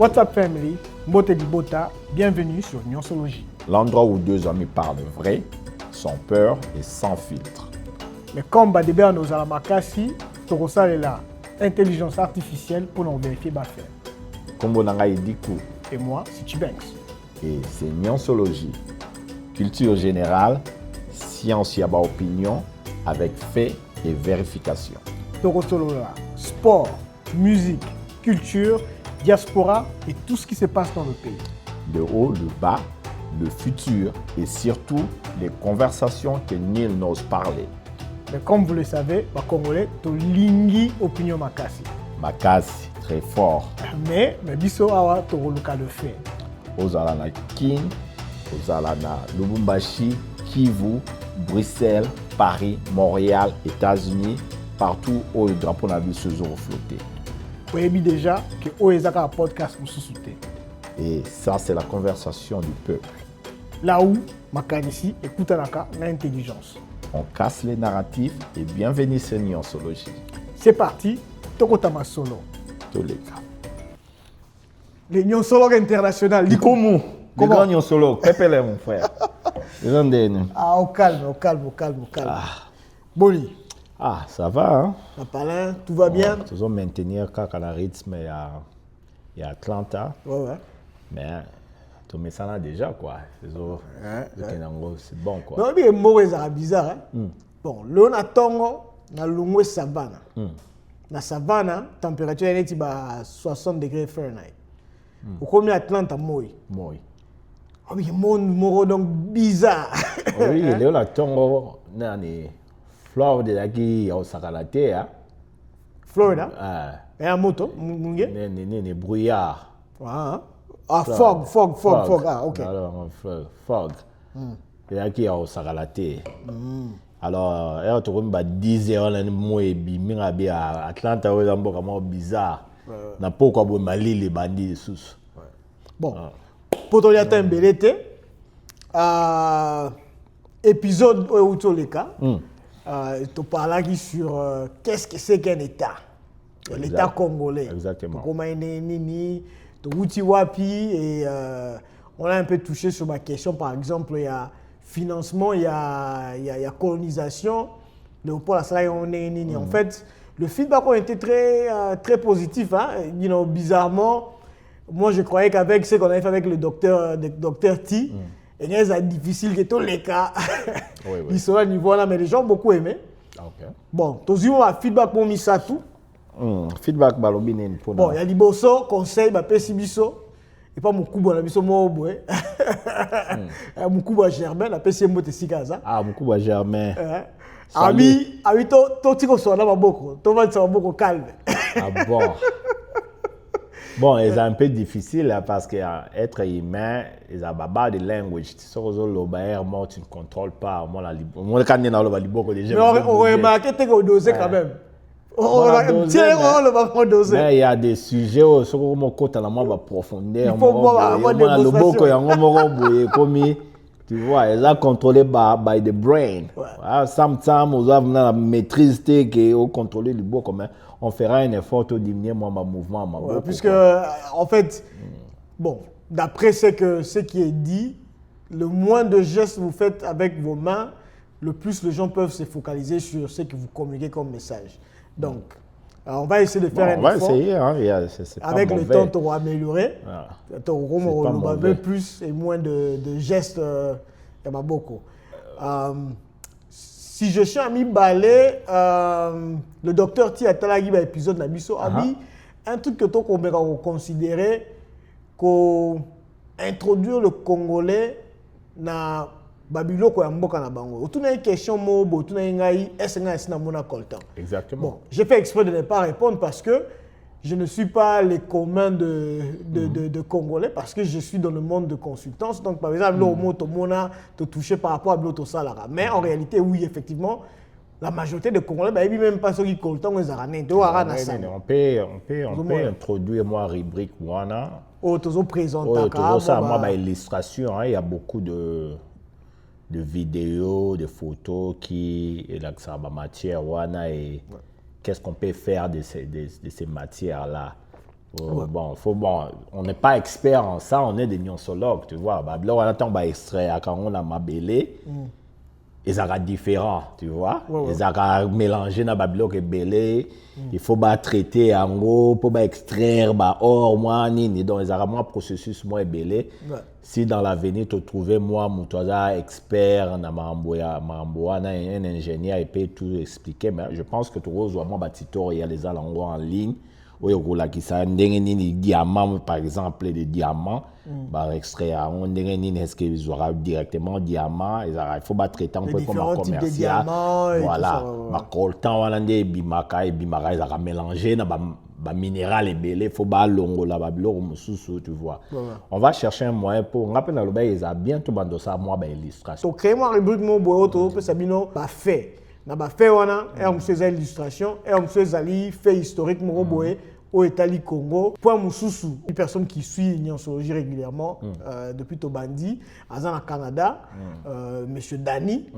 What's up family, Mbote Dibota, bienvenue sur Nyonsologie. L'endroit où deux amis parlent vrai, sans peur et sans filtre. Mais comme Badebe nos alamakasi, Torosa est là, intelligence artificielle pour nous vérifier faire. Kombo Nanga Ediku. Et moi, c'est Chibanks. Et c'est Nyonsologie. Culture générale, science yaba opinion, avec fait et vérification. Torosolola, sport, musique, culture, diaspora et tout ce qui se passe dans le pays. Le haut, le bas, le futur et surtout les conversations que nul n'ose parler. Mais comme vous le savez, les Congolais, to lingi opinion makasi. Makasi, très fort. Mais biso awa toroluka le fait. Ozala na Kin, Ozala na Lubumbashi, Kivu, Bruxelles, Paris, Montréal, États-Unis, partout où le drapeau n'a vu ce jour flotter. Vous savez déjà que Oezaka a un podcast pour se soutenir. Et ça, c'est la conversation du peuple. Là où, Makanisi écoute l'intelligence. On casse les narratifs et bienvenue sur Nyonsologie. C'est parti, Tokotama Solo. Tous les cas. Les Nyonsologues internationales. Comment? Comment Nyonsolo? Pépele, mon frère. Ah, au calme. Ah. Boli. Ah, ça va, hein? Papalin, tout va bien? Toujours maintenir le rythme il y a Atlanta. Ouais. Mais tu mets ça là déjà, quoi. C'est bon, quoi. Non, mais mot est bizarre. Hein? Bon, là, on attend na lungwe savane. Na savane, température est à 60 degrés Fahrenheit. Au combien Atlanta, moi? Moi. Oh, mais mon donc bizarre. Oui, là, on attend Florida daqui au Sakalate, hein? Florida? Ah. Et à moto, mungue? Né brouillard. Ah, fog. Ah, ok. Alors, fog. Daqui au Sakalate. Alors, tu vois, 10 heures, là, moi, minga à Atlanta, où est vraiment bizarre. Na pourquoi vous Mali les bandits sous. Bon, pour toi, il y a un belete. Épisode où tu les cas. Tu parles sur qu'est-ce que c'est qu'un État, l'État congolais. Exactement. Comment il est nini, tu wapi et on a un peu touché sur ma question. Par exemple, il y a financement, il y a colonisation. Léopold Asala, on est nini. En fait, le feedback a été très positif. Hein? Bizarrement, moi je croyais qu'avec ce qu'on avait fait avec le docteur T. Et c'est difficile que tous les cas, ils sont à niveau là, mais les gens ont beaucoup aimé. Okay. Bon, tu as un feedback pour Misatou. Feedback balobine pour. Bon, il y a des bosso, conseils, Pessibiso. Et pas mon coup, on a mis son mot au bout. Mon coup, Germain, la Pessimbo de Sikaza. Ah, mon coup, Germain. Ami, toi, tu es là, beaucoup. Tu vas beaucoup calme. Ah bon. Bon, c'est un peu difficile parce qu'être humain, c'est un baba de language. Tu sais, tu ne contrôles pas. Moi, quand on est dans le beaucoup déjà. Mais on remarque que tu es dosé quand même. Mais il y a des sujets où on côté la moins profondeur. Il faut avoir des démonstrations. Tu vois, ils sont contrôlés by the brain. Sometimes, on a la maîtrise que contrôler le beau comme on fera un effort pour diminuer mon mouvement. Puisque, en fait, bon, d'après ce qui est dit, le moins de gestes que vous faites avec vos mains, le plus les gens peuvent se focaliser sur ce que vous communiquez comme message. Donc, on va essayer de faire un effort. On va essayer, hein. Avec le temps, on va améliorer. On va faire plus et moins de gestes. Il y en a beaucoup. Si je suis à mi-balai, le docteur T a talagi épisode de la mission. Un truc que tu peux considérer qu'introduire le Congolais dans Babylone ko yamboka na bango. Tu as une question mobo, tu as une est-ce que mona coltan. Exactement. Bon, j'ai fait exprès de ne pas répondre parce que je ne suis pas les communs de Congolais parce que je suis dans le monde de consultance. Donc, par exemple, le mot mona te touché par rapport à l'autre salara. Mais en réalité, oui, effectivement, la majorité des Congolais, bah, même pas ceux qui coltan les aranés. On peut introduire moi rubrique wana. Toujours présenter. Moi, illustration, il y a beaucoup de vidéos, de photos qui est là ça matière wana et qu'est-ce qu'on peut faire de ces matières là Bon, on n'est pas expert en ça, on est des nyonsologues, tu vois. Bah, là, on attend bah, extrait quand on a mabélé. Ils sont différents, tu vois. Ils sont mélangés dans Babylone et Belé. Il faut bah, traiter en gros pour bah, extraire bah, or, moi, nini. Donc, ils ont un processus moi Belé. Si dans l'avenir, tu trouves moi, mon expert, un ingénieur, il peut tout expliquer. Mais je pense que tu vois, moi, bah, tutoriel, les langues en ligne. Oui, il diamants, par exemple, des diamants, bah, extrait, est-ce qu'ils auront directement diamants, il faut traiter un peu comme un commercial. Voilà, le temps, on a des bimaka, ils ont mélangé, bah, minéral et belé, il faut bah, longo là, bah, tu vois. On va chercher un moyen pour, on rappelle dans le bail, ils ont bientôt bandé ça, moi, bah, illustration. Donc, créer moi, rubrique, mon boyo, tu peux sabino, bah, fait. Na ba fait wana et on fait illustration et on fait zali fait historique mon boye au Italie Congo point mususu une personne qui suit Nyonsologie régulièrement depuis Tobandi au Canada monsieur Dani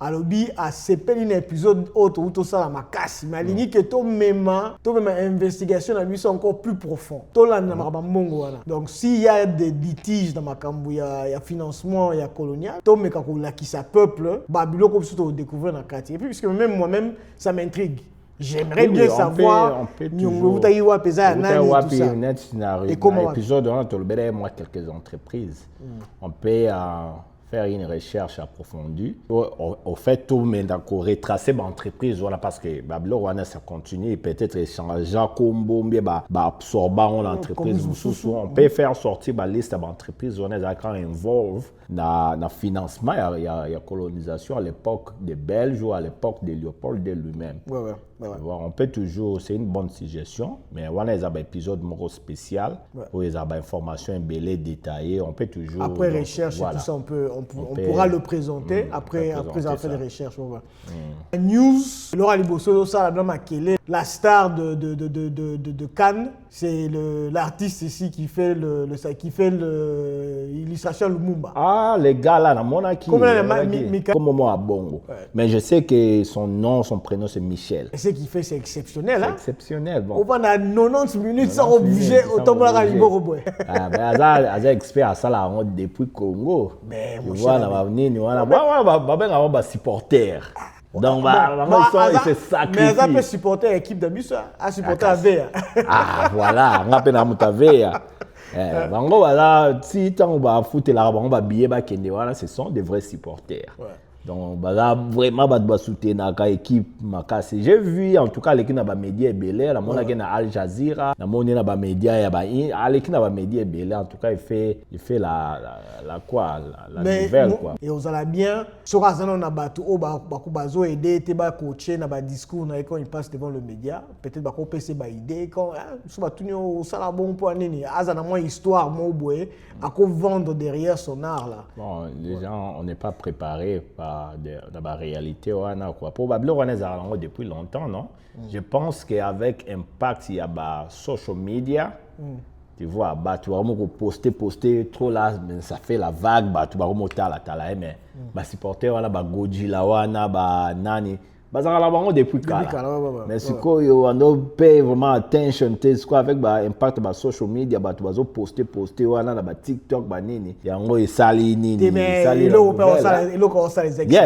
alobi a sepeli un épisode autre où tout ça la makasi mais alingi que to même investigation na lui encore plus profond to la na mbongo wana donc s'il y a des litiges dans makambo ya financement ya colonial to meka ko la qui sa peuple babilo comme surtout découvrir dans quartier et puis puisque même moi-même ça m'intrigue. J'aimerais bien savoir et comment épisode on a moi quelques entreprises on peut faire une recherche approfondie. Au fait, tout mais d'accord retracer l'entreprise voilà parce que Babylone ça continue peut-être échanger combo bah absorbant l'entreprise on peut faire sortir la liste d'entreprises on est quand involve dans financement il y a colonisation à l'époque des Belges ou à l'époque de Léopold de lui-même. On peut toujours c'est une bonne suggestion mais on a un épisode spécial où il y a des informations détaillées on peut toujours après recherche voilà. Tout ça on pourra le présenter après avoir fait des recherches. News, Laura Liboso, la star de Cannes, c'est l'artiste ici qui fait l'illustration Lumumba. Ah, les gars là, dans mon acquis. Comme moi à Bongo. Ouais. Mais je sais que son prénom c'est Michel. Et ce qu'il fait, c'est exceptionnel. C'est exceptionnel. Bon. On va dans 90 minutes sans bouger, autant que la Liboso. Ah, mais Aza expert à ça là depuis Congo. Mais voilà, va venir, voilà. On va supporter. Donc, ils se sacrifient. Mais ça peut supporter l'équipe de bus, à supporter la VA. Ah, voilà, on appelle la VA. Si on va foutre là, on va habiller, ce sont des vrais supporters. Donc, vraiment, on va soutenir l'équipe. J'ai vu, en tout cas, l'équipe de médias est belle. La monnaie est Al Jazeera. La monnaie est médias l'équipe de médias est belle. En tout cas, il fait la nouvelle. Quoi. Et on a bien, sur la zone, on a battu, on a aidé, on a coaché, on a discours, quand il passe devant le média. Peut-être qu'on peut se idée. Quand on a bon point, on a une histoire, à quoi vendre derrière son art. Là. Bon, les gens, on n'est pas préparés dans la réalité. Probablement, on est à depuis longtemps, non? Je pense qu'avec Impact, il y a social media. Tu vois, tu vas poster trop là, mais ça fait la vague, tu vas remonter à la tala, mais supporter, Godzilla, Nani. Depuis mais si on paye vraiment attention avec impact social media tu vas poster TikTok il y a un sali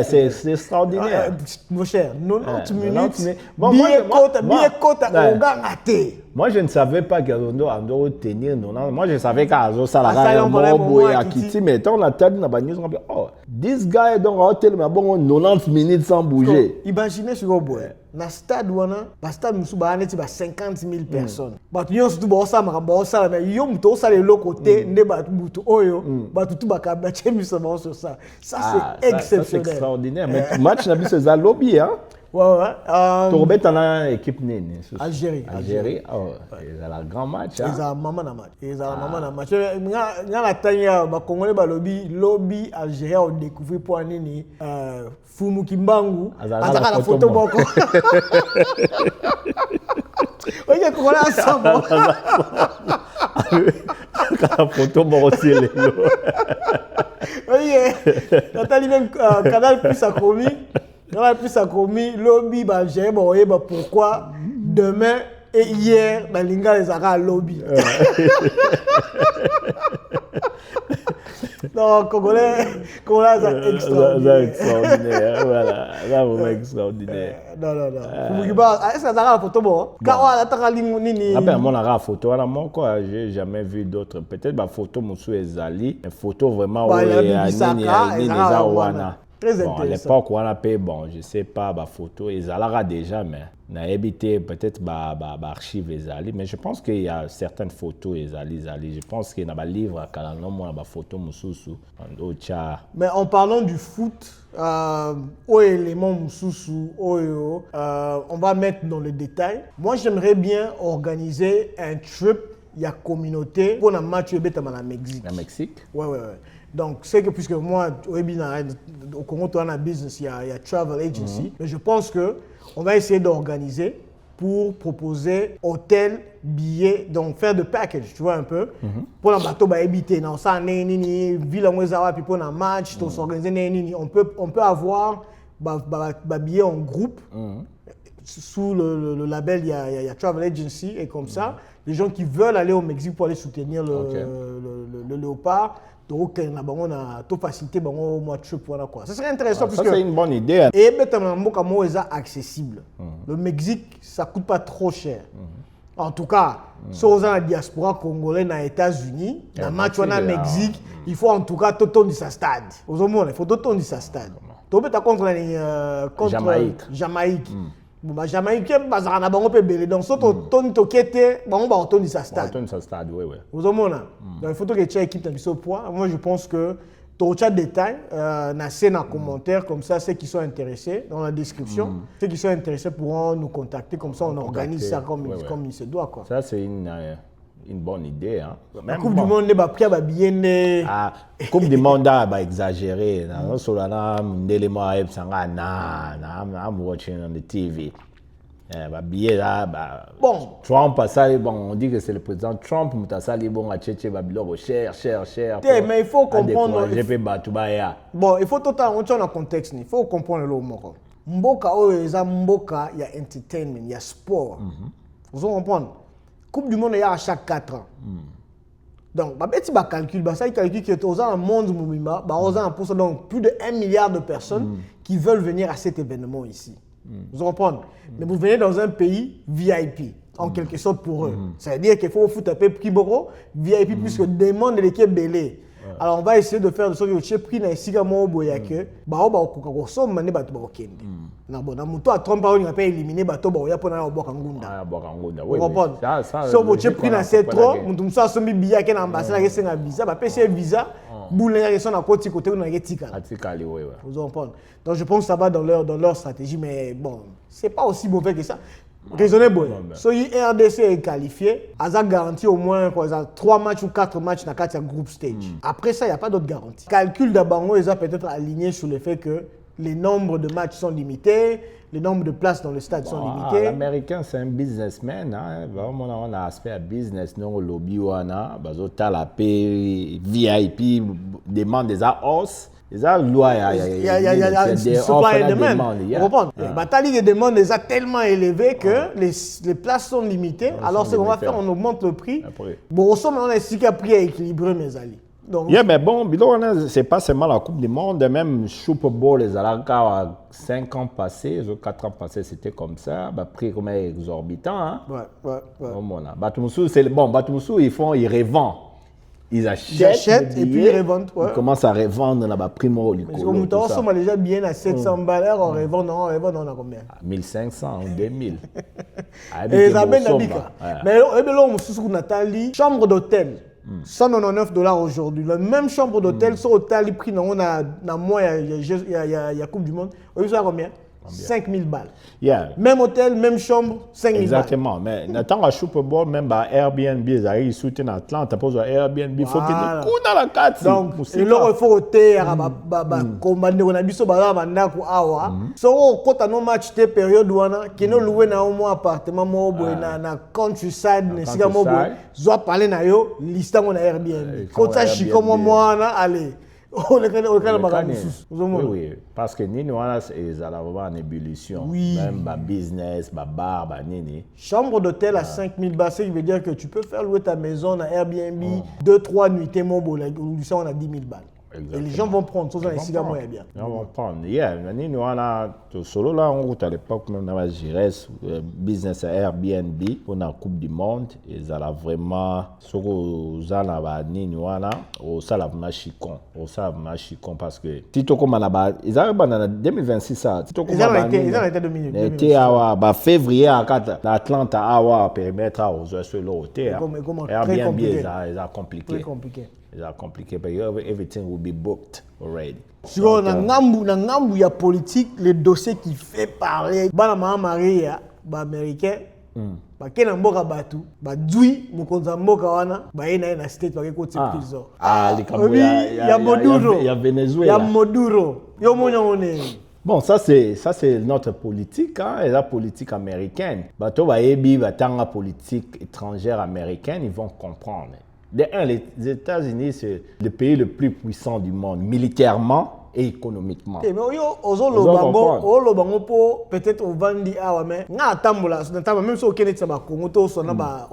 c'est extraordinaire mon cher 90 minutes bien côté moi je ne savais pas qu'on doit tenir moi je savais qu'à ça la Kitty mais on a tellement dans news oh this guy donc tellement bon 90 minutes sans bouger. Imaginez sur le bois. Dans le stade, le stade il y a 50 000 personnes. Il y a tout ça, mais il y a tout ça, l'autre côté, il y a tout sur ça. Ça, c'est exceptionnel. C'est extraordinaire. Mais le match, n'a vu ce lobby, hein? Ouais. Tu remets une équipe née. Algérie. Oh, ils ont un grand match. Ils ont un maman match. Il y a un Congolais lobby algérien ont découvert pour Nini Fumu Kimbangu. Azaka la photo boko. Oui, il Congolais ensemble. La photo boko c'est oui, Nathalie même Canal Plus a commis. Dans la plus à commis, lobby algérien, pourquoi demain Et hier, dans l'Inga, les Arabes lobby. Non, Congolais, c'est extraordinaire. C'est extraordinaire, voilà. C'est vraiment extraordinaire. Non. Est-ce que tu as la photo bon? Quand on a la ligne, après, moi, la photo, moi, quoi, j'ai jamais vu d'autres. Peut-être la photo, Moussou et Zali, une photo vraiment où il y a très intéressant. À l'époque, on a payé, bon, je sais pas, la photo, ils allaient déjà, mais on a habité peut-être l'archive Ezali, mais je pense qu'il y a certaines photos Ezali. Je pense qu'il y a un livre quand on a une photo Moussoussou. Mais en parlant du foot, au élément Moussoussou, on va mettre dans le détail. Moi, j'aimerais bien organiser un trip, il y a communauté, pour un match au Mexique. Le Mexique? Ouais. Donc, c'est que puisque moi, au Congo, tu as un business, il y a travel agency. Mais je pense qu'on va essayer d'organiser pour proposer hôtel, billets, donc faire de package, tu vois un peu. Pour un bateau, habiter dans ça, ville en Ouezawa, puis pour un match, pour s'organiser, on peut avoir des billets en groupe. Sous le label, il y a Travel Agency et comme ça, les gens qui veulent aller au Mexique pour aller soutenir le léopard, donc on a tout facilité au mois de trip. Ça serait intéressant ça c'est une bonne idée. Et maintenant, c'est accessible. Le Mexique, ça ne coûte pas trop cher. En tout cas, si on a la diaspora congolaise aux États-Unis, dans le match au Mexique, il faut en tout cas tout tourner sa stade. Il faut tout tourner sa stade. Tu peux contre Jamaïque. Bon, Jamaïque, bazar bango pe belé donc so ton tokete bango ba ton sa stade. Ton sa stade, oui. Vous avez donc il faut que tu équipe dans ce point. Moi je pense que tu as des détails na scène en commentaire comme ça ceux qui sont intéressés dans la description. Ceux qui sont intéressés pourront nous contacter comme ça on organise ça comme il se doit quoi. Ça c'est une bonne idée. Hein. La Coupe du Monde n'est pas pris à bien. Coupe du Monde a exagéré. Non seulement l'élément à I'm watching on the TV. Billet là, bon. Trump a ça, bon, on dit que c'est le président Trump, mais ça les bon à Tchétché, cher. Mais il faut comprendre. Bon, il faut totalement on a contexte. Il faut comprendre le mot. Mboka Mboka, il y a entertainment, il y a sport. Vous comprenez? Coupe du monde, il y a à chaque 4 ans. Donc, si on calcule, ça calcule que dans le monde, donc plus de 1 milliard de personnes qui veulent venir à cet événement ici. Vous comprenez? Mais vous venez dans un pays VIP, en quelque sorte pour eux. Ça veut dire qu'il faut foutre un peu prix beaucoup, VIP, puisque demande l'équipe belé. Alors, on va essayer de faire de sorte que le prix n'a ici comme au Boyake, somme mané bato bakende. Na bon, na muto a Trump on a pas éliminé bato ba ya pona ba Kangunda. Oui. Ça so bo prix na c'est trop, mutu so asombi biya ke na ambassade ke senga visa, ba pese visa, boule ya son na côté on a etika. Atikali oui. Vous comprenez? Donc je pense que ça va dans leur stratégie mais bon, c'est pas aussi mauvais que ça. Raisonnable. So, RDC est qualifié, Aza garantit au moins 3 matchs ou 4 matchs dans le group stage. Après ça, il n'y a pas d'autre garantie. Calcul d'Abango, ils ont peut-être aligné sur le fait que les nombres de matchs sont limités, les nombres de places dans le stade sont limités. L'Américain, c'est un businessman. Hein. Vraiment, on a un aspect business. Nous, au lobby, on a la paix, VIP, demande des hausse. Il y a supply and demand. Vous comprenez? Les demandes sont tellement élevées que les places sont limitées. Alors, ce qu'on va faire, on augmente le prix. Bon, au sommet, on a ici qu'un prix équilibré, mes amis. Mais bon, c'est pas seulement la Coupe du Monde, même Super Bowl, les Alaka, 5 ans passés, 4 ans passés, c'était comme ça. Prix comme exorbitant. Hein? Ouais. Batumoussou, c'est bon. Batumoussou, ils revendent. Ils achètent et puis ils revendent. Ils commencent à revendre là-bas, primo. On sommes déjà bien à 700 balles, on revend, on a combien? 1500 ou 2000. Et ça bien d'habika. Mais là, on Nathalie, chambre d'hôtel, $199 aujourd'hui. La même chambre d'hôtel, sur l'hôtel, prix, on a mois, il y a Coupe du Monde. Vous savez combien? 5 000 balles. Même hôtel, même chambre, 5 000 balles. Exactement. Mais dans le Super Bowl, même Airbnb, ils soutiennent Atlanta, pour Airbnb, il faut qu'il y ait des coups dans la carte. Donc, il faut hôtel, on a dit ça, si on compte un match de période où on a loué un appartement, dans countryside, on doit parler de l'histoire de Airbnb. Quand ça, je suis comme moi, allez. Oh, le cas oui, oui. Parce que Nini, ils allaient vraiment en ébullition. Oui. Même ma business, ma bar, ma Nini. Chambre d'hôtel à 5 000 bahts, ce qui veut dire que tu peux faire louer ta maison à Airbnb 2-3 nuits, mon beau, on a 10 000 balles. Exactement. Et les gens vont prendre, ça, c'est bien. Ils vont prendre. Yeah, Nini, on a solo là, on route à l'époque, même dans la Gires, business à Airbnb, on a Coupe du Monde, ils allaient vraiment, ce que à Nini, on a, au Salavna Chicon, parce que, Tito comme ils arrivent en 2026, ça, Tito comme ils ont été 2026. Ils en février, à Atlanta, à périmètre, aux hôtel. Airbnb, ils ont compliqué. Très compliqué. It's complicated, but everything will be booked already. Sur na ngambu ya politique, le dossier qui fait parler, bana mama Maria, ba américain, ba kena mboka batu, ba dui mukonza mboka wana, ba ina na state ba koti prison. Ya Maduro, ya Venezuela. Ya Maduro. Yo monya one. Bon, ça c'est notre politique, hein, et la politique américaine. Bato ba yebi batanga politique étrangère américaine, ils vont comprendre. Les États-Unis, c'est le pays le plus puissant du monde, militairement et économiquement. Mais le bango peut-être au Vandi awa mais nga tambola même si au Kenya ça ba Congo to so na ba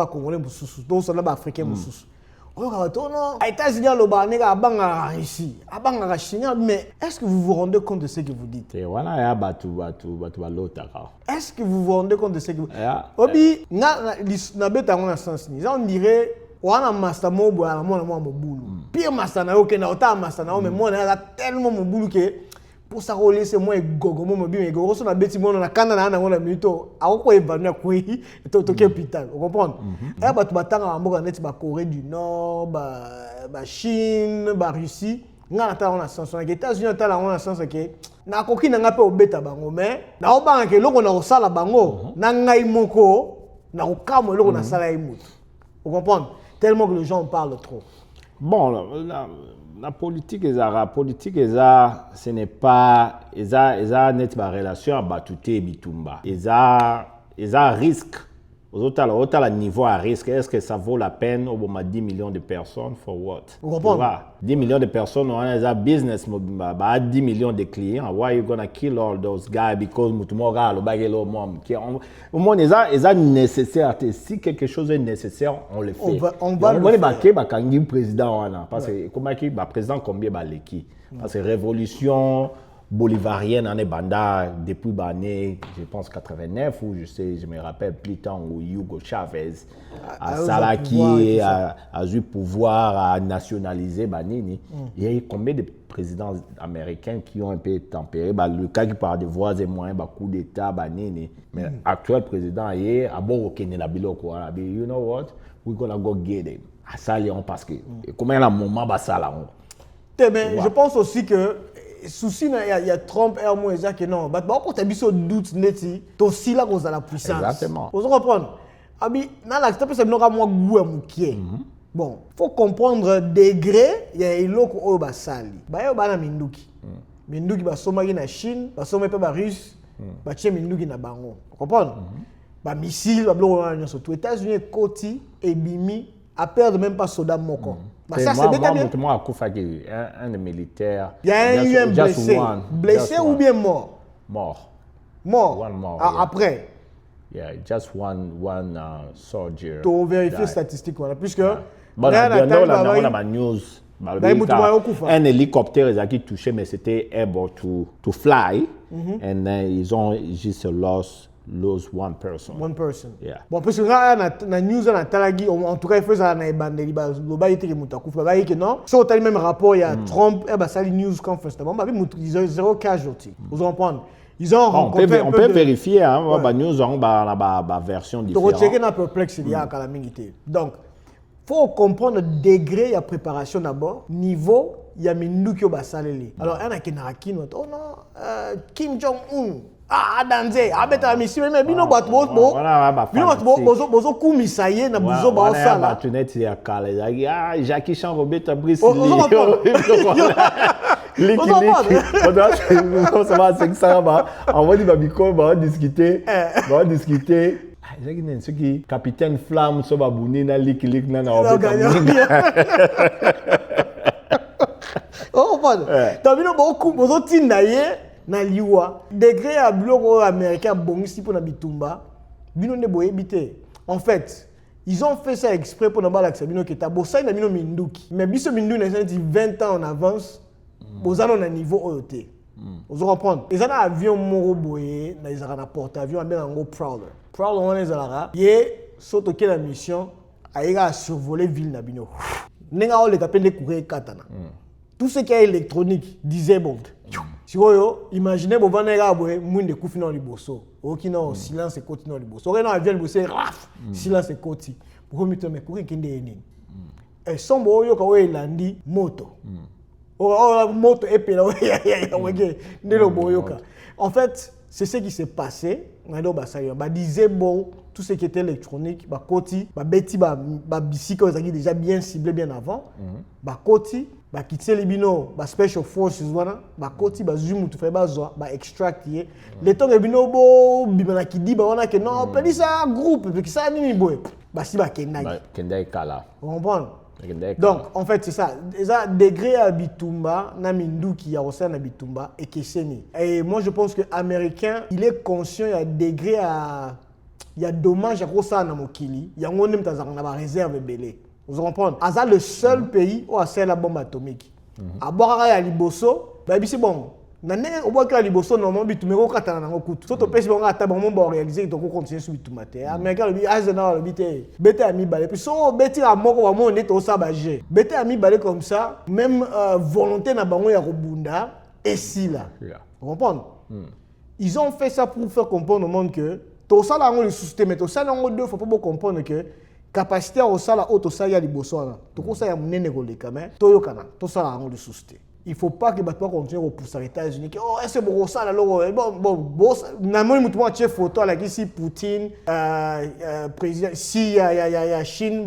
Congolais mususu to so na ba Africain mususu. On va retourner aux États-Unis le banega abanga ici abanga Chine mais est-ce que vous vous rendez compte de ce que vous dites? Et voilà ya batu l'autre. Est-ce que vous vous rendez compte de ce que vous Obi na beta ngona sens ni on dirait wana master mobo ala mona mwa mobulu pire master na yoke na ota master na o mais mona ala tellement mobulu que pour ça roler c'est moi gogo mo bi mais gogo so na beti mona na kanda na ngona mito akoko evanua kwi to capital vous comprenez et ba tu batanga mboka net ba Corée du Nord ba Chine ba Russie ngana ta on a sens na États-Unis ta la on a sens que na koki na ngape obeta bango mais na obanga ke loko na osala bango na ngai moko na okamo loko na sala imutu vous comprenez. Tellement que les gens parlent trop. Bon, la politique, ce n'est pas... Ils ont net ma relation à Batouté et Bitumba. Ils ont risque. Autant niveau à risque, est-ce que ça vaut la peine au moins 10 millions de personnes? For what? Vous comprenez? 10 millions de personnes, on a un business, 10 millions de clients. Why are you going to kill all those guys because au moins, ils ont nécessaire. Si quelque chose est nécessaire, on le fait. On va le faire. Président, parce que comment le président combien baleki? Parce que révolution bolivarienne en banda depuis l'année, je pense 89 ou je me rappelle plus tard où Hugo Chavez a Salaki a eu pouvoir à nationaliser Banini. Il y a eu combien de présidents américains qui ont un peu tempéré le cas qui parle de voix et moyens coup d'état Banini mais actuel président est à bord au you know what, we're gonna go get him à ça parce que comment il y a un moment je pense aussi que souci il y a Trump et moi et que non bah pour te biso doute neti to si là qu'on a la puissance. Exactement. Vous comprenez abi na la step c'est noka moi goût mukie. Bon, faut comprendre degré il y a iloko o ba sali. Ba yo bana minduki. Minduki ba somaki na Chine, ba somaki ba Russe, ba tie minduki na bango. Vous comprenez? Ba missile ba bloko na nyonso to États-Unis koti et bimi à perdre même pas soda moko. Ça, c'est bien. Moi, un des militaires. Il y a eu un blessé. Blessé ou bien mort? Mort. One mort. Après? Yeah, just one soldier. Tu vérifies statistiques, puisque. Bon, on a ma news. Un hélicoptère qui touché, mais c'était able to fly. And then ils ont juste lose one person. Yeah. Bon, parce que na news na talagi en tout cas il faut ça na bandeli ba lo ba yete ke mutakufa ba yeke non. So tu as le même rapport il y a Trump et ba sali news conference bon ba ils ont zéro casualty. Vous comprenez? Ils ont rencontré on peut vérifier hein ba news on ba version différente. Tu checker na perplexe il y a kala mingité. Donc faut comprendre le degré de préparation d'abord, niveau il y a minduki ba saleli. Alors un qui na kino oh non Kim Jong Un danze abeta mission mais bino bat bozo kumisa ye na buzo ba osala ba tunet ya kala ya Jackie Chan Robert Brice Lee ça va c'est ça va on va dire micro va discuter ce qui capitaine Flamme so ba buni na lik na comprends? Donc, bino beaucoup bozo tindaye na liwa. Degré à bloc américain bongisi pour na bitumba. Bino ne boye bité. En fait, ils ont fait ça exprès pour n'avoir l'accès bino qui tabo ça na bino minduki. Mais biso mindu na dit 20 ans en avance. Bozano na niveau oyote. Vous comprenez? Ils ont un avion moro boye, ils ont un porte-avion avec un gros Prowler. Prowler on les a saute la mission à survoler ville nabino. Nenga on les appelle les courriers katana. Tout ce qui est électronique disabled. Si vous imaginez bon vanega boye monde coufi dans le bosso. Okino silence et continue dans le bosso. On avion bossé raf silence et continue. Pour me mettre courrier qui ndé. Et son boyo ka we landi moto. Moto épée là, en fait, c'est ce qui s'est passé. Disait bon, tout ce qui était électronique, côté, beti, bicycle, ça déjà bien ciblé bien avant. Côté, quitter les bino, special forces, côté, zoom, tout fait, extract. Les temps, les bino, bimana qui dit, on a que non, on peut dire ça groupe, parce que ça n'est pas si Kendai Kala. Vous comprenez? Donc, en fait, c'est ça. Déjà, degré à Bitumba, Namindu qui a aussi à Bitumba et Kesseni. Et moi, je pense que l'Américain, il est conscient, il y a degré à. Il y a dommage à Rosa Namokili. Il y a un même temps dans la réserve belé. Vous comprenez? C'est le seul pays où a la bombe atomique. À Boara et à Liboso, c'est bon. Nane au bout que la liboso normalement bitumé ko katana nango kutu so to pesi bonga ata bon bon réaliser to ko continuer sur bitumate américain le bi azena le bité bete ami balé puis so beti la moko ba mo ne to sa baje bete ami balé comme ça même volonté na bango ya kobunda et si là vous comprenez ils ont fait ça pour faire comprendre au monde que to ça là on le système mais to ça là on deux faut pas comprendre que capacité au ça là auto ça ya liboso na to ko ça ya munene ko le quand même to yo kana to ça là on le système. Il ne faut pas que les bâtiments continuent à repousser aux États-Unis. Oh, est-ce que c'est ça alors? Bon, chef photo là ici Poutine, président, si y a Chine,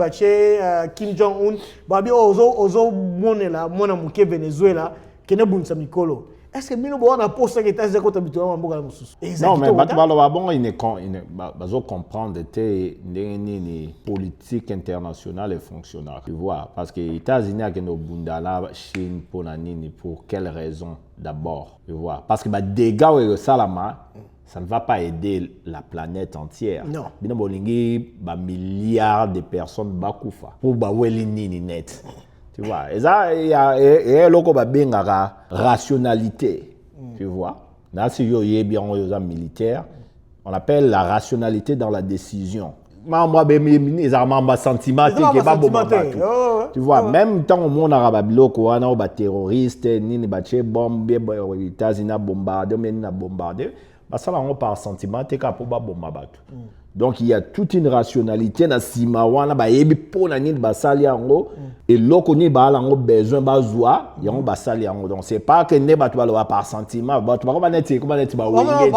Kim Jong-un, babi ozo mone là, mona muke Venezuela, kene bunsa mikolo. Est-ce que nous on a posé que États-Unis contre habituellement en boga mususu? Non, mais bon, il ne comprendre que les politique internationale et fonctionnaire. Tu vois, parce que les États-Unis a que nos bundala Chine pour nani pour quelle raison d'abord, tu vois, parce que dégâts et salama ça ne va pas aider la planète entière. Non. Bino bolingi milliards de personnes bakufa pour baweli nini net. Tu vois, et ça, il y a loko bengara rationalité. Tu vois, là, si il y a bien un militaire, on appelle la rationalité dans la décision. Moi, ils ont un sentiment qui est pas bon. Tu vois, même tant au monde arabe, loko, on a des terroristes, ni des bombes, les États-Unis bombardé, mais ils ont bombardé. Ça, on par sentiment, t'es capable de bombarder. Donc il y a toute une rationalité na simawana ba yebi pona ni basali yango et loko ni ba lango besoin bazwa yango basali yango. Donc c'est pas que ne ba to ba par sentiment ba to ba neti ko ba neti ba wenge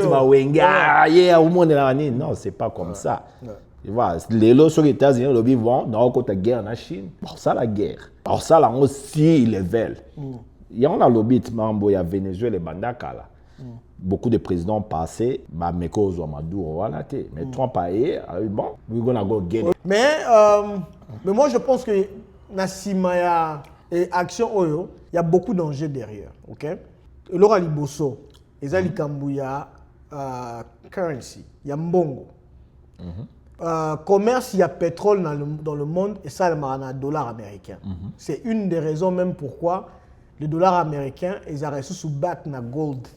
ba wenge yeah au monde là ni non c'est pas comme ça. Tu vois les lots sur les États-Unis le vivant dans côté guerre en Chine. Pour ça la guerre. Pour ça là aussi ils les veulent. Il y en a l'obit mambo ya Venezuela et Bandaka là. Beaucoup de présidents passés, mais Trump a eu, bon, we're gonna go get it. Mais moi je pense que Nassimaya et Action Oyo, il y a beaucoup d'enjeux derrière, ok? Et Laura Liboso, Ezali Kambuya, currency, il y a Mbongo. Commerce, il y a pétrole dans le monde et ça, il y a un dollar américain. C'est une des raisons même pourquoi le dollar américain, ils ont reçu sous back na gold,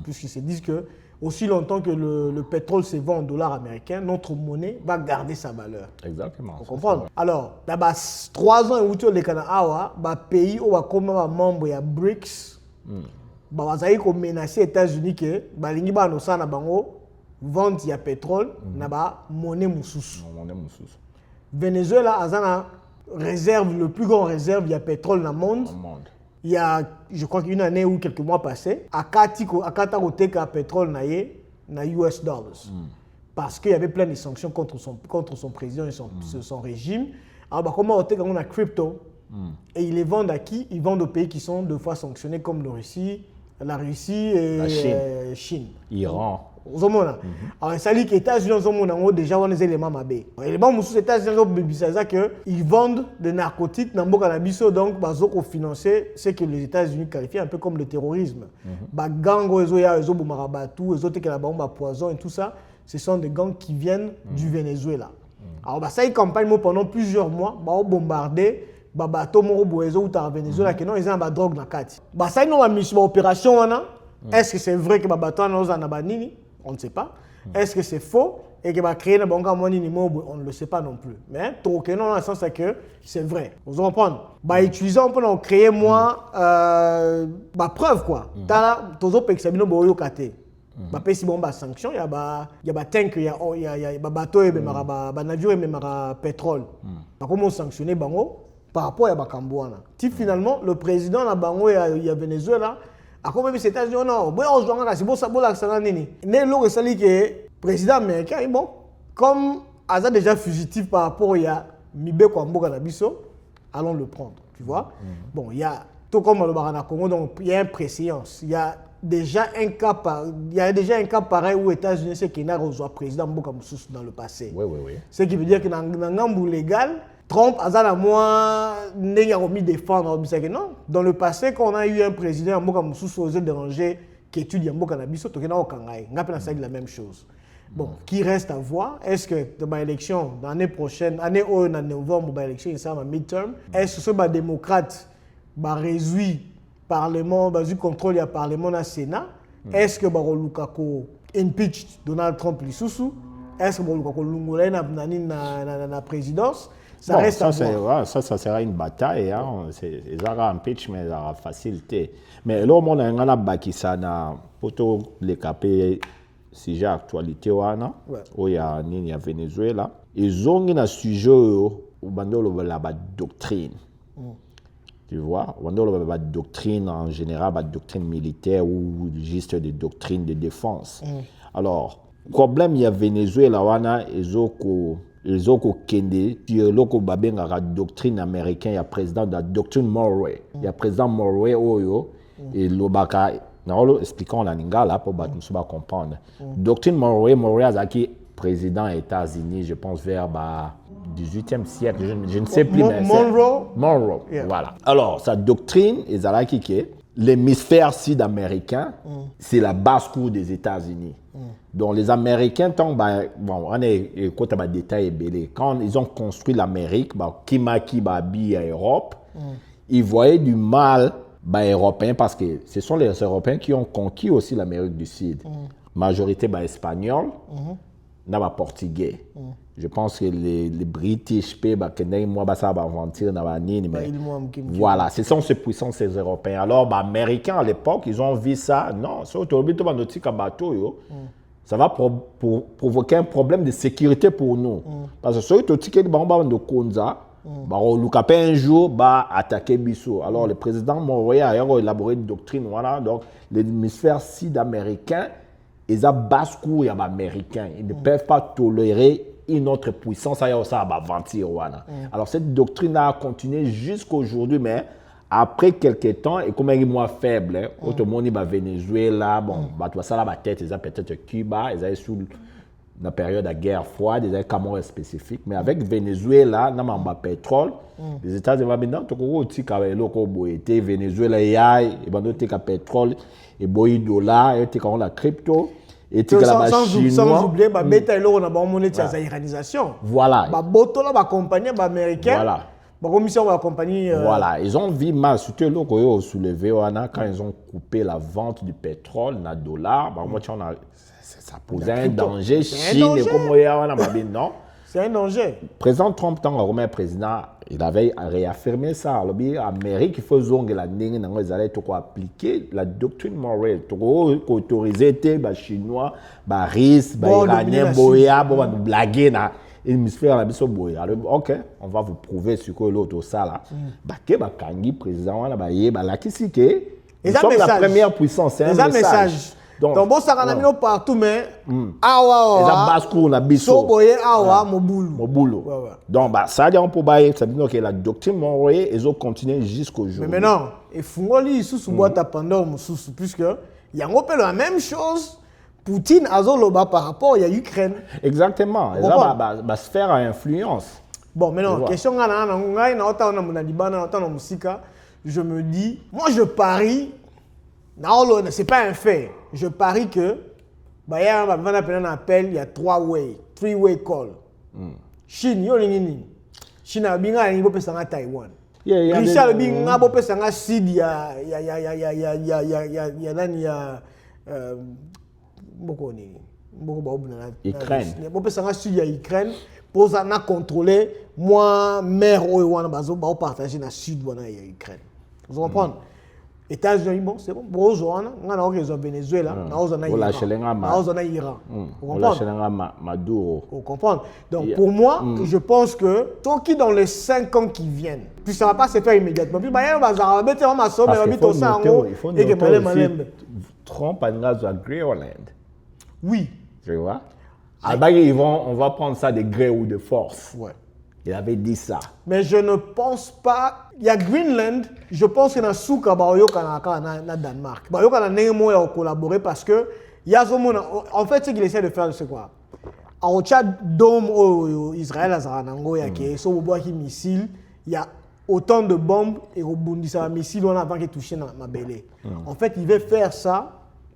puisqu'ils se disent que aussi longtemps que le pétrole se vend en dollars américains, notre monnaie va garder sa valeur. Exactement. Vous comprenez? Alors, là-bas, 3 ans, où les Canada, pays où comme membre de BRICS, ils ont menacé les États-Unis que les vente de pétrole, na monnaie moussous. Venezuela a une réserve, le plus grand réserve de pétrole dans le monde. Il y a, je crois qu'une année ou quelques mois passés, à Katagoteka pétrole na US dollars. Parce qu'il y avait plein de sanctions contre son président et son régime. Alors, comment on a crypto et ils les vendent à qui? Ils vendent aux pays qui sont 2 fois sanctionnés comme la Russie et la Chine. Chine. Iran. Alors, ça dit que les États-Unis ont déjà des éléments mabé. Les éléments les États-Unis ils vendent des narcotiques dans le cannabis, donc ils financer ce que les États-Unis qualifient un peu comme le terrorisme. Les gangs, les autres qui ont poison et tout ça, ce sont des gangs qui viennent du Venezuela. Alors, ça, ils campagnent pendant plusieurs mois, ils ont bombardé. Bateau moro boezo ou ta Venezuela que non ils ont ba drogue na kati. Ba ça ils ont mis opération wana. Est-ce que c'est vrai que bateau na oza na banini? On ne sait pas. Est-ce que c'est faux et que ba créer na banka moni ni mo on ne le sait pas non plus. Mais trop que non dans le sens que c'est vrai. Vous comprenez? Ba utiliser on peut en créer moi ba preuve quoi. Tala tozo pexabino boyo kate. Ba pesi bomba sanction ya ba tank ya ba bateau et ba navire et ba pétrole. Ba comment sanctionner bango par rapport à Bakambouana. Finalement, le président de Bango et Venezuela a quand même ces États-Unis, non, c'est bon, ça le président américain, bon, comme Aza déjà fugitif par rapport à Mibé Kwambo Kanabiso, allons le prendre, tu vois. Bon, il y a, tout comme le Barana Congo, donc il y a une préséance. Il y a déjà un cas pareil où les États-Unis, c'est qu'il y a un président dans le passé. Oui. Ce qui veut dire que dans le Ngambu légal, Trump a n'a remis défendre. Non. Dans le passé, quand on a eu un président qui a osé déranger, qui étudie le cannabis, on a la même chose. Bon, qui reste à voir, est-ce que dans l'élection, l'année prochaine, année en novembre, l'élection, il y a un midterm, est-ce que ce démocrate va résoudre le Parlement, va contrôle le Parlement et le Sénat, est-ce que Lukaku impeach Donald Trump l'issoussou, est-ce que Lukaku l'ungolé dans la présidence? Ça bon, reste ça sera une bataille. Hein. C'est un impeachment, ça facilité. Mais là, on a un baki ça pour les capés si j'ai actualité où il y a Venezuela. Ils ont un sujet où on a la doctrine. Tu vois, on a la doctrine en général, la doctrine militaire ou juste des doctrines de défense. Alors, le problème il y a Venezuela, ils ont kende sur loko babenga la doctrine américaine, il y a président de la doctrine Monroe. Il y a président Monroe oyo et lobaka na expliquons la lingala pour nous comprendre. Doctrine Monroe azaki président des États-Unis, je pense vers 18e siècle, je ne sais plus mais Monroe. Yeah. Voilà. Alors, sa doctrine ezalaki que l'hémisphère sud-américain, c'est la basse-cour des États-Unis. Donc les Américains, on est côté des détails belé. Quand ils ont construit l'Amérique, Kimaki Babi à Europe, ils voyaient du mal européen parce que ce sont les Européens qui ont conquis aussi l'Amérique du Sud. Majorité espagnole, n'a portugais. Je pense que les British voilà, ce sont ces puissances ces Européens. Alors, Américains à l'époque, ils ont vu ça. Non, ça va provoquer un problème de sécurité pour nous. Parce que ceux qui ont de Konza, un jour, attaquer Bissau. Alors, le président Monroe a élaboré une doctrine. Voilà, donc, l'hémisphère sud-américain, ils ont basse-cour et américains. Ils ne peuvent pas tolérer une autre puissance. Alors, cette doctrine a continué jusqu'à aujourd'hui, mais après quelques temps, et comme elle est moins faible, tout le monde est Venezuela, ça la tête, ils ont peut-être Cuba, ils ont sous la période de guerre froide, ils ont Cameroun spécifique, mais avec Venezuela, nous avons pétrole, les États-Unis maintenant, tout le Venezuela, il y a pétrole, et il dollar, et la crypto. Et sans oublier, on a monnaie de iranisation. Voilà. Compagnie américaine. Voilà. Voilà, ils ont vu mal, surtout le soulevé quand ils ont coupé la vente du pétrole, na dollar. Ça posait un danger. Chine et comme non. C'est un danger. Président Trump, tant que président, il avait réaffirmé ça. L'Amérique, il faut que la ligne ils allaient appliquer la doctrine morale, autoriser les Chinois, les Russes, les Iraniens, les blaguer dans l'hémisphère la biso boya. OK, on va vous prouver ce que l'autre ça là. Kangi président là là qui c'est que nous sommes la première puissance, c'est un message. Donc bon ça on partout mais awa basse-cour na biso so boye awa mobulu. Donc ça dit on peut bailler ça dit que la doctrine Monroe ils ont continué jusqu'au jour. Mais maintenant, et fungoli sous boîte pendant puisque il y a la même chose Poutine azoloba par rapport à l'Ukraine. Exactement. Et là, bah, sphère à influence. Bon, maintenant, question je me dis, moi je parie, c'est pas un fait, je parie que, il y a un appel, il y a three-way call. Chine, Chine a bien un Taïwan. Richard Bing a beau pesanga Sid, il y a Ukraine. Beau pesanga Sud, il y a Ukraine. Pour ça, contrôler, moi, mère, on partager dans Sud, il y a Ukraine. Vous comprenez? États-Unis, bon, c'est bon. Bon, on a au Venezuela, on a Iran. On a Maduro. Vous comprenez? Donc, pour moi, je pense que tant qui dans les 5 ans qui viennent, puis ça ne va pas se faire immédiatement. Puis, il faut noter Trump a Greenland. Oui. Tu vois? On va prendre ça de gré ou de force. Ouais. Il avait dit ça. Mais je ne pense pas. Il y a Greenland, je pense que dans Souka, il y a Danemark. Il y a collaborer parce que il y a en fait, ce qu'il essaie de faire, c'est quoi? En Tchad, Dôme, Israël, il y a autant de bombes et des missiles avant qu'ils touchent ma belée. En fait, il veut faire ça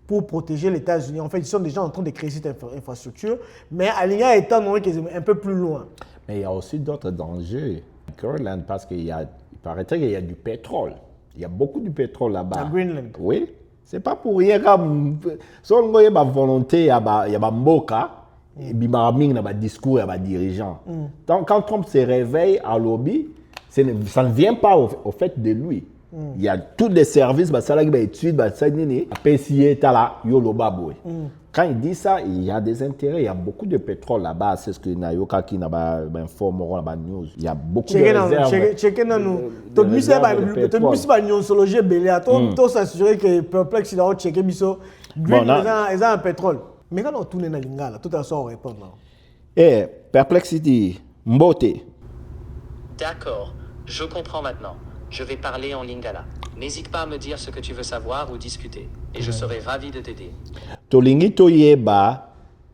pour protéger les États-Unis. En fait, ils sont déjà en train de créer cette infrastructure, mais Aligna étant un peu plus loin. Mais il y a aussi d'autres dangers. Greenland, parce il paraîtrait qu'il y a du pétrole. Il y a beaucoup de pétrole là-bas. À Greenland. Oui. C'est pas pour rien comme si on a une volonté, il y a un moka, et puis il y a un discours, il y a un dirigeant. Donc quand Trump se réveille à lobby, ça ne vient pas au fait de lui. Il y a tous les services, ça là, études, ça là, PCA, tala, yolo baboué. Quand il dit ça, il y a des intérêts, il y a beaucoup de pétrole là-bas, c'est ce que Nayoka qui n'a pas informé dans la news. Il y a beaucoup de réserves. Checker dans nous. Tu mis ça dans nosologie belé, tu s'assurer que perplexe il a checké biso. Green ils ont un pétrole. Mais quand on tourne dans lingala, tout à ça on répond là. Eh, perplexity, mbote. D'accord, je comprends maintenant. Je vais parler en lingala. N'hésite pas à me dire ce que tu veux savoir ou discuter, et je serai ravi de t'aider. Tolingi toyeba,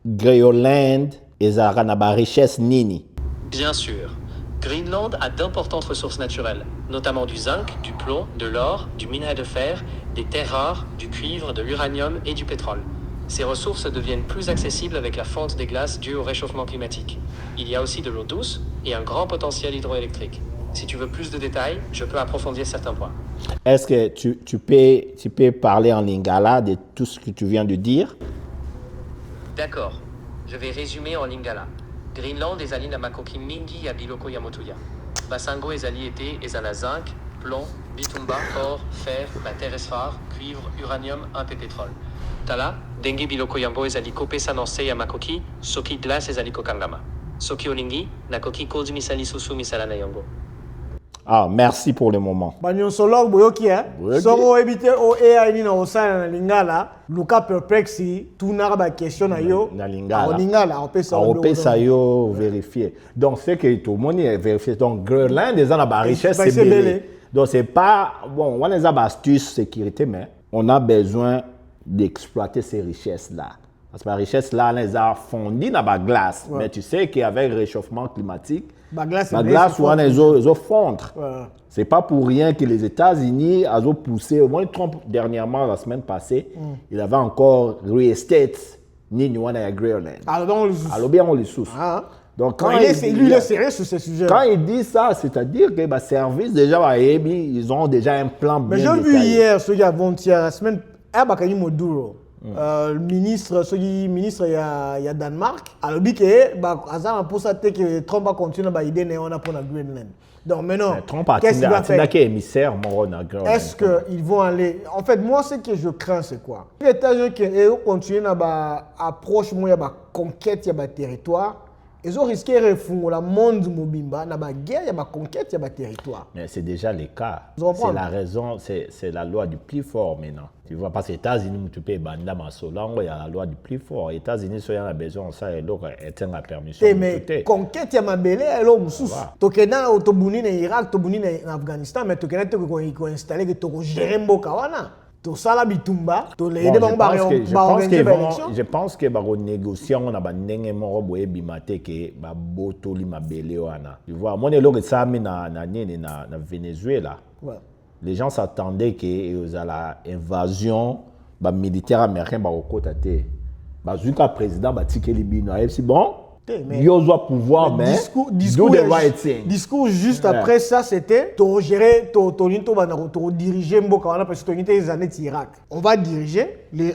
Greenland et Zaranaba richesse nini. Bien sûr. Greenland a d'importantes ressources naturelles, notamment du zinc, du plomb, de l'or, du minerai de fer, des terres rares, du cuivre, de l'uranium et du pétrole. Ces ressources deviennent plus accessibles avec la fonte des glaces due au réchauffement climatique. Il y a aussi de l'eau douce et un grand potentiel hydroélectrique. Si tu veux plus de détails, je peux approfondir certains points. Est-ce que tu peux parler en lingala de tout ce que tu viens de dire? D'accord. Je vais résumer en lingala. Greenland ezali na makoki mingi ya biloko ya motuya. Basango ezali ete ezala zinc, plomb, bitumba, or, fer, terres rares, cuivre, uranium, peu pétrole. Tala, dengue biloko yango ezali kopesa nanse ya makoki, soki glace ezali kokangama. Soki olingi, nakoki kozi misali susu misala na yango. Ah, merci pour le moment. Banyonsologue boyoki soko ebite o AI ni na osana na lingala luka perplexi tunaka ba question na yo na lingala opesa yo vérifier. Donc c'est que tout le monde est vérifié. Donc Greenland des a ba richesse c'est belé. Donc c'est pas bon, on a ba astuce sécurité mais on a besoin d'exploiter ces richesses là. Parce que la richesse là les a fondu dans la glace, mais tu sais qu'avec le réchauffement climatique la glace ou les eaux fondre. C'est pas pour rien que les États-Unis ont poussé, au moins Trump dernièrement, la semaine passée, il avait encore re-estate ni à Greenland. Alors bien on les sous. Donc quand il est sérieux sur ce sujet. Quand il dit ça, c'est-à-dire que le service déjà ils ont déjà un plan bien détaillé. Mais j'ai vu hier, ceux qui avant-hier, la semaine, Bakani Moduro. Le ministre il y a Danemark alors dit que pour ça que Trump va continuer à idée on a pour la Greenland. Donc maintenant qu'est-ce qu'il va faire? Est-ce qu'ils vont aller en fait moi ce que je crains c'est quoi? Les États-Unis qui continuer à approche moi ya conquête ya territoire. Ils ont risqué de refondre le monde mobimba, na ba guerre, ya ba conquête, ya ba territoire. Mais c'est déjà le cas. C'est la raison, c'est la loi du plus fort maintenant. Tu vois, parce que les États-Unis, tu peux banda masolango, il y a la loi du plus fort. Les États-Unis, ils ont besoin de ça et donc ils ont la permission. Mais conquête, ya ma belle, elle est sous. Tu es dans l'autobouni en Irak, tu es en Afghanistan, mais tu es installé que tu gères Mbokawana. to sala bitumba to les Bon, aider organiser l'élection. je pense que ba négocier on a ba ndenge moko boye bimate ke ba botoli mabele wana. Tu vois, moi le que ça mis na Venezuela. Ouais. Les gens s'attendaient que y a la invasion ba militaire américain ba okota te. Ba zuka président ba tikeli bino. C'est bon. Yo doit pouvoir mais do the right thing. Discours juste après ça c'était to gérer to diriger mboka wana parce que to les années Irak. On va diriger les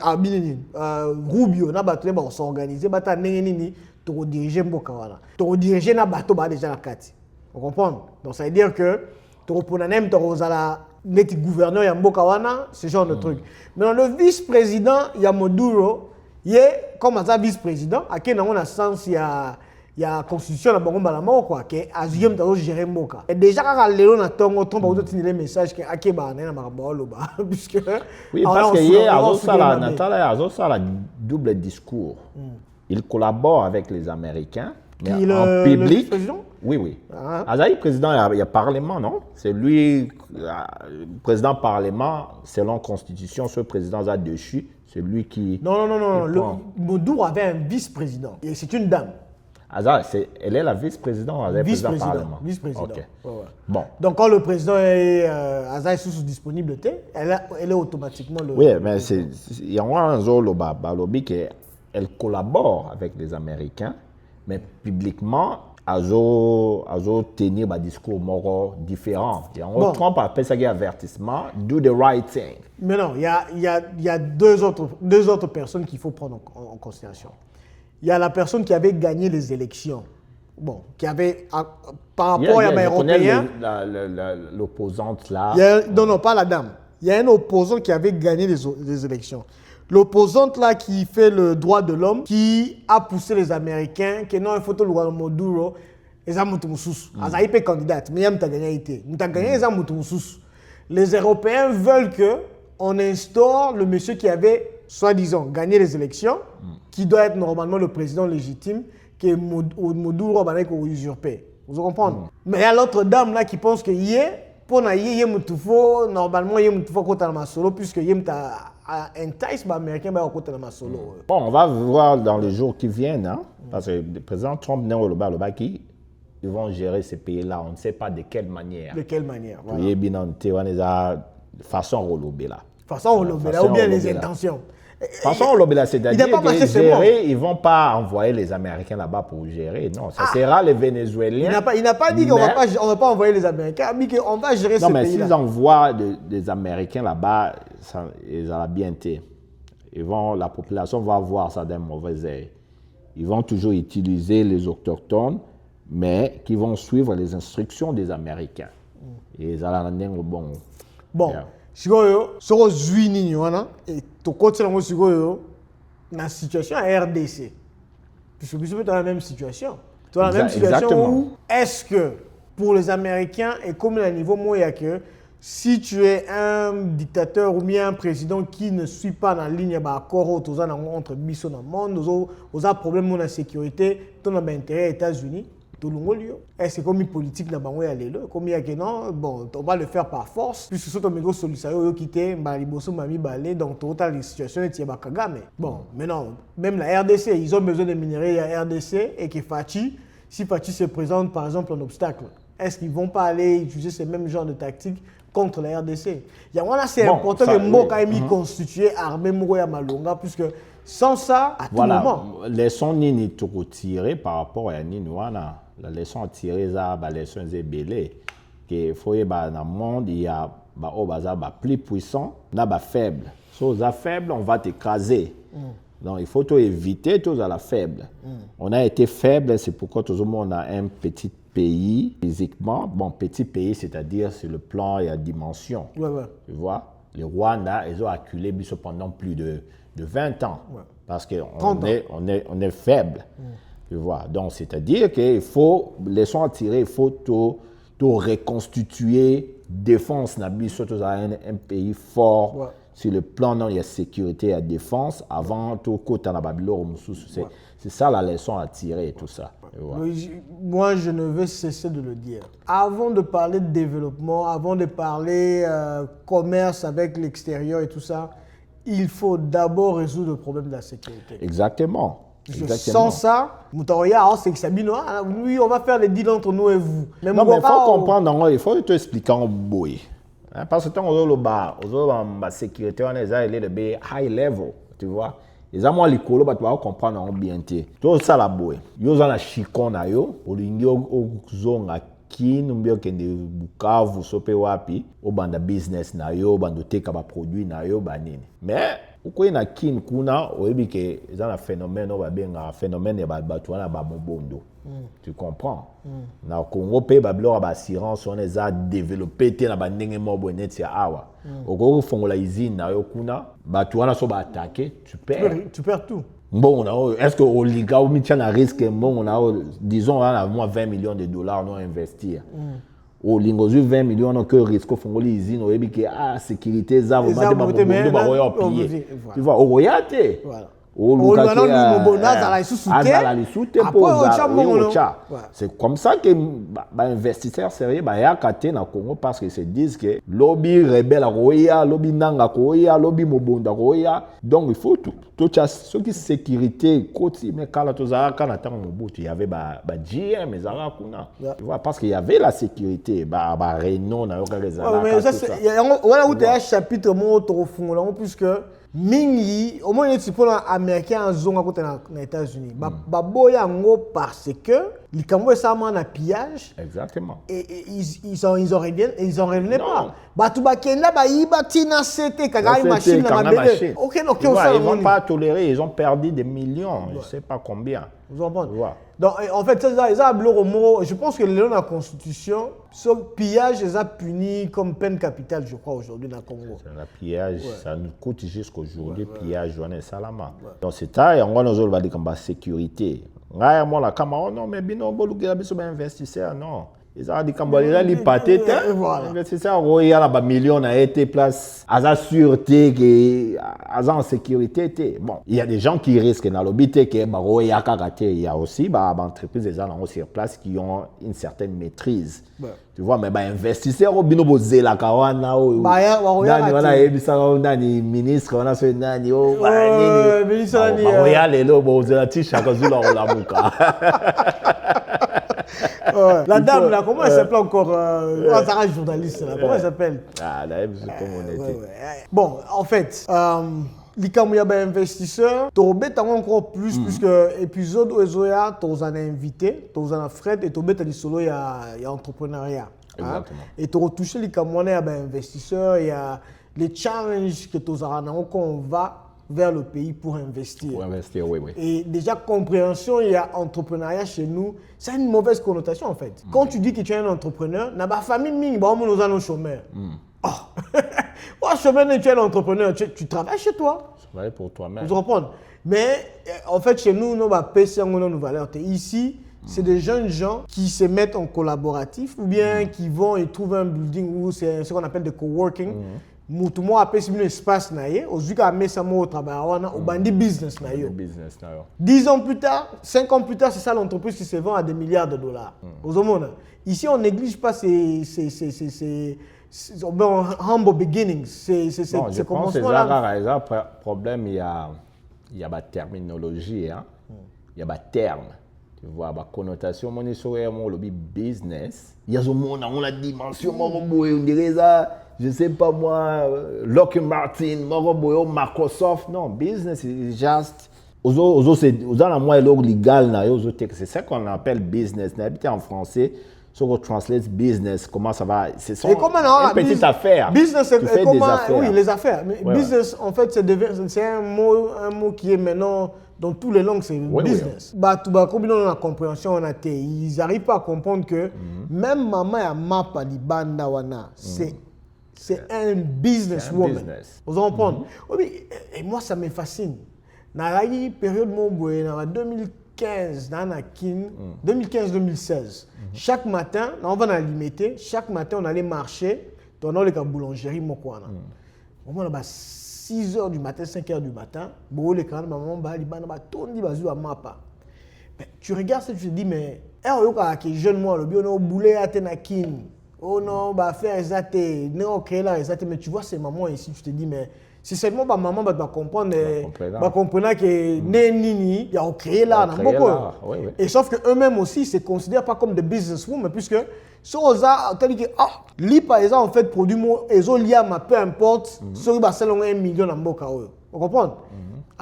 Rubio na bato ba s'organiser bata nini to diriger mboka wana. To diriger na bato ba déjà la kati. Vous comprenez? Donc ça veut dire que to pona nem to zala neti gouverneur ya mboka wana, ce genre de truc. Maintenant le vice-président ya Maduro comme un vice-président, à quel on a sens il y a constitution na bango mbala moko quoi que aziem tazo gérer mboka. Et déjà quand lelo na tongo tomba auto tinile message que akeba na makambo loba puisque oui parce que hier azo sala double discours. Il collabore avec les Américains mais en public. Oui. Azaï président il y a parlement non? C'est lui président parlement selon constitution ce président a dessus. C'est lui qui... Non. Maduro avait un vice-président. Et c'est une dame. Elle est la vice-présidente. Vice-président. Okay. Ouais. Bon. Donc quand le président est sous disponibilité, elle est automatiquement le... Oui, mais il y a un lobby qu'elle collabore avec les Américains, mais publiquement, Azo tenir un discours moro différent. Trump appelle ça un avertissement, do the right thing. Mais non, il y a deux autres personnes qu'il faut prendre en considération. Il y a la personne qui avait gagné les élections. Bon, qui avait, par rapport à l'Européen... L'opposante là. Non, pas la dame. Il y a un opposant qui avait gagné les élections. L'opposante là qui fait le droit de l'homme, qui a poussé les Américains, que non, il faut tout le droit de Maduro, ils ont été candidats, candidate, mais ils ont gagné, ils ont été les Européens veulent qu'on instaure le monsieur qui avait, soi-disant, gagné les élections, qui doit être normalement le président légitime, que Maduro va usurper. Vous comprenez? Mais il y a l'autre dame là qui pense que normalement, il y a solo, puisque il y a américain solo. Bon, on va voir dans les jours qui viennent, hein, parce que le président Trump ils vont gérer ces pays-là, on ne sait pas de quelle manière. De quelle manière, voilà. Façon relobé là. Façon relobé là, ou bien les intentions. Façon relobé là, c'est-à-dire qu'ils ne vont pas envoyer les Américains là-bas pour gérer. Non, ça sera les Vénézuéliens. Il n'a pas dit qu'on ne va pas envoyer les Américains, mais qu'on va gérer ces pays-là. Non, mais s'ils envoient des Américains là-bas, ils ont bien été. La population va voir ça d'un mauvais œil. Ils vont toujours utiliser les autochtones, mais qui vont suivre les instructions des Américains. Et ils ont bon. Bon, si vous avez la situation à RDC, puisque vous êtes dans la même situation. Dans la même situation où est-ce que pour les Américains, et comme à niveau moyen que si tu es un dictateur ou bien un président qui ne suit pas dans la ligne d'accord entre Bissau et le monde, vous avez un problème de sécurité, tu as un intérêt aux États-Unis, est-ce que comme une politique n'a pas comme il y a que non, bon, on va le faire par force, puisque c'est une solution qui était donc total les situations étaient Kagame. Bon, maintenant, même la RDC, ils ont besoin de minerais à RDC et que si Fachi se présente par exemple un obstacle, est-ce qu'ils ne vont pas aller utiliser ce même genre de tactique contre la RDC? Il y a c'est important que Mboka ait mis constitué armée Mouya Malonga, puisque sans ça, à tout moment. Laissons Nini tout retirer par rapport à Niniwana. La leçon à tirer, c'est la leçon de belé. Que faut y dans le monde, il y a plus puissant, il y a faible. Si on est faible, on va t'écraser. Donc il faut éviter tout à la faible. On a été faible, c'est pourquoi tout le monde a un petit pays physiquement. Bon, petit pays, c'est-à-dire sur le plan et la dimension. Ouais. Tu vois, les Rwanda, ils ont acculé pendant plus de 20 ans. Ouais. Parce qu'on est faible. Tu vois, donc c'est-à-dire qu'il faut, laissons à tirer, il faut tout reconstituer, défense, surtout un pays fort, sur le plan non, il y a sécurité, il y a défense, avant tout côté en Babylone, c'est ça la leçon à tirer et tout ça. Ouais. Moi, je ne veux cesser de le dire. Avant de parler de développement, avant de parler commerce avec l'extérieur et tout ça, il faut d'abord résoudre le problème de la sécurité. Exactement. Sans ça, c'est que Sabino, oui, on va faire les deals entre nous et vous. Mais il faut comprendre, il faut te expliquer en boy. Parce que la sécurité, on est à high level, tu vois. Les amis, les colos, tu vas comprendre bien. Tout ça, la boy. Yo, la chicon, yo, ou l'ingyo, zonga, kin, umbio, kende, bukavu, sope wapi, ou banda business na yo, bando teka ba produit na yo, banini. Mais, uko na kin kuna, oyebi ke, ils ont un phénomène, un phénomène de batouana ba mobondo. Tu comprends? Na Congo pe bablo ba assurance on les a développé te na bandenge mobo net ya awa. Oko fongola usine na yo kuna, batouana so ba attaquer, tu perds tout. Bon, est-ce que Oliga ou Michan a risqué, bon, on a, disons, on a moins 20 millions de dollars à investir. Au Lingozu 20 millions, on a que risque au fond de l'usine, on a dit que sécurité, ça va payer. Tu vois, au royauté. Voilà. C'est comme ça que les investisseurs sérieux sont dans Congo parce qu'ils se disent que lobby rebelle roya, lobby nanga roya, lobby mobonda roya. Donc il faut tout ce qui est sécurité côté mais quand il y avait GM mais tu vois parce qu'il y avait la sécurité Renault na voilà où tu as un chapitre mon trop fond puisque mingi au moins les pour américain en zone à côté aux États-Unis baboya ngo parce que les Cambodgiens ça na pillage exactement et ils ont reviennent pas batu bakenda ba yiba tina c'était kagai machine na mabele OK ils vont pas tolérer ils ont perdu des millions je sais pas combien vous comprenez donc en fait ça je pense que dans la constitution ce pillage est puni comme peine capitale je crois aujourd'hui dans le Congo le pillage ça nous coûte jusqu'aujourd'hui pillage on est salama donc c'est ça et on va nous parler comme sécurité moi la camarade non mais bino boluga biso ba investisseur non ils ont dit quand les patettes investisseurs il y a la million a été place à la sûreté que à en sécurité bon il y a des gens qui risquent dans l'obité que il y a aussi entreprises des gens sur place qui ont une certaine maîtrise tu vois mais investisseurs bino bozé la kawana nani ministre on a ce nani ministre ya lelo bozé la tisha kozula la muka. La dame là, comment elle s'appelle encore Sarah journaliste là, comment elle s'appelle? Ah là, je sais comment on était. Bon, en fait, les Kamouya investisseurs, tu as encore plus puisque épisode où ils ont invité, tu as Fred et tu as solo il y a entrepreneuriat. Exactement. Et tu as touché les Kamouya investisseurs, il y a les challenges que tu as qu'on va vers le pays pour investir. Pour investir, oui. Et déjà, compréhension, il y a entrepreneuriat chez nous, ça a une mauvaise connotation en fait. Quand tu dis que tu es un entrepreneur, dans ma famille, nous avons chômeur. Chômeur, tu es un entrepreneur, tu travailles chez toi. Tu travailles pour toi-même. Vous comprenez? Mais en fait, chez nous, nous avons nos valeurs. Ici, c'est des jeunes gens qui se mettent en collaboratif ou bien qui vont et trouvent un building où c'est ce qu'on appelle de coworking. Tout le monde a un espace, aujourd'hui, on a au travail, on a un business. 10 ans plus tard, 5 ans plus tard, c'est ça l'entreprise qui se vend à des milliards de dollars. Ici, on ne néglige pas ces humble beginnings. Je pense que c'est un problème, il y a la terminologie, il y a des termes. Tu vois, la connotation, le business. Il y a la dimension, on dirait ça. Je ne sais pas moi, Lockheed Martin, Microsoft, non, business is just. C'est ça qu'on appelle business. En français, si on translate business, comment ça va? C'est une petite affaire. Business, c'est des affaires. Oui, les affaires. Mais business, en fait, c'est un mot qui est maintenant dans toutes les langues, c'est business. Comme dans la compréhension, ils n'arrivent pas à comprendre que même maman et mapa di banda wana, c'est un businesswoman. Vous comprenez? Oui, et moi, ça me fascine. Dans la période de 2015, 2015-2016, chaque matin, on va dans la limité, chaque matin, on allait marcher dans la boulangerie. Au moins, 6 h du matin, 5 h du matin, bon, les canaux, maman, tondi, bazou, mapa. Tu regardes ça, tu te dis, mais, qui jeune moi, le bio, on a boulé à Tenakin, oh non, bah, faire exaté, non, créer là, exaté, mais tu vois ces mamans ici, tu te dis, mais, c'est seulement ma maman va comprendre, va comprendre que Nini, il y a créé là, et sauf que eux-mêmes aussi, ils se considèrent pas comme des businesswomen, puisque sur Oza, tandis que lui par exemple en fait produit mon Ezoliama, peu importe, sur le 1 million en Boka, vous comprenez?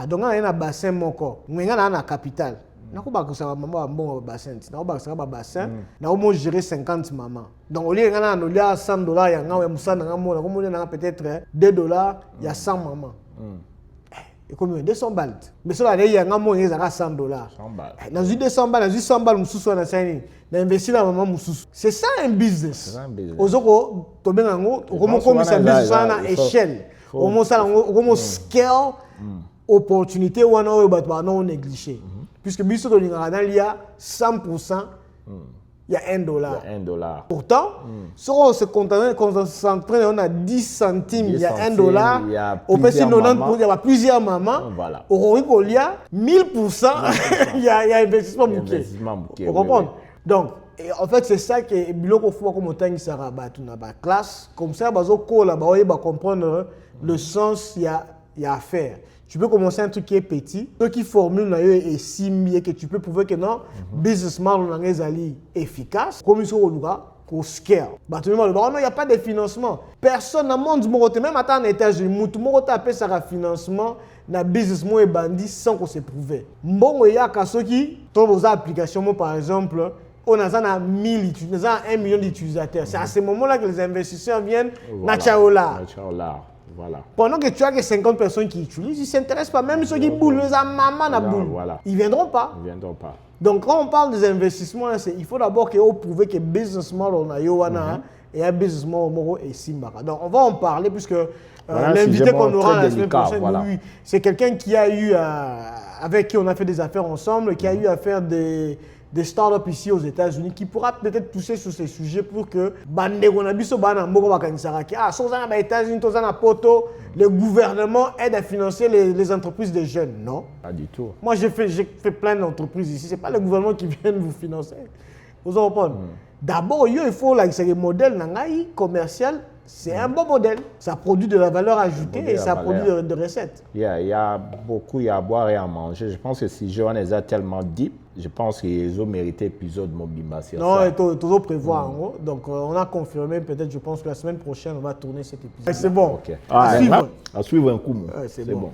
Donc on a un bassin mon corps, on a un capital. On a un bon bassin, on a un bassin, on a géré 50 mamans. Donc au lieu de $100, il y a peut-être $2, il y a 100 mamans. Et combien? 200 balles. Mais cela, il y a $100. Dans 200 balles, dans 100 balles, on investit dans maman. C'est ça un business. Aux autres, tu as un business à échelle. On a scale opportunité ou on négligé. Puisque il y a 100%, il y a $1. Pourtant, si on se concentre, on a 10 centimes, il y a $1. Au fait, il y a plusieurs mamans. Au il y a 1000%, il y a investissement bouquet. Vous comprenez? Donc, en fait, c'est ça que Biloko faut comme montagne sera battu dans la classe. Comme ça, on va comprendre le sens qu'il y a à faire. Tu peux commencer un truc qui est petit, ceux qui formulent et simili que tu peux prouver que non, businessman est efficace, comme ils sont au lugar, au scale. Il n'y a pas de financement. Personne dans le monde, même en États-Unis, tout le monde a appelé ça un financement dans businessman et bandit sans qu'on se prouve. Bon, il y a ceux qui, dans vos applications, par exemple, on a 1000 utilisateurs, 1 million d'utilisateurs. C'est à ce moment-là que les investisseurs viennent, Nachaola. Voilà. Pendant que tu as que 50 personnes qui utilisent, ils ne s'intéressent pas. Même ceux qui boulent, les maman na boule. Ils ne viendront pas. Donc quand on parle des investissements, il faut d'abord prouver que businessman on a yowana et un businessman et Simbara. Donc on va en parler puisque l'invité qu'on aura la semaine prochaine, c'est quelqu'un qui a eu avec qui on a fait des affaires ensemble, qui a eu à faire des startups ici aux États-Unis qui pourra peut-être pousser sur ces sujets pour que le gouvernement aide à financer les entreprises des jeunes. Non. Pas du tout. Moi, j'ai fait plein d'entreprises ici. Ce n'est pas le gouvernement qui vient vous financer. Vous en comprenez? D'abord, il faut c'est le modèle commercial. C'est un bon modèle. Ça produit de la valeur ajoutée et ça produit de recettes. Il y a beaucoup à boire et à manger. Je pense que si Johan est tellement deep, je pense qu'ils ont mérité l'épisode de Mobimba. Non, il faut toujours prévoir. Donc, on a confirmé, peut-être, je pense que la semaine prochaine, on va tourner cet épisode. C'est bon. À suivre un coup. C'est bon.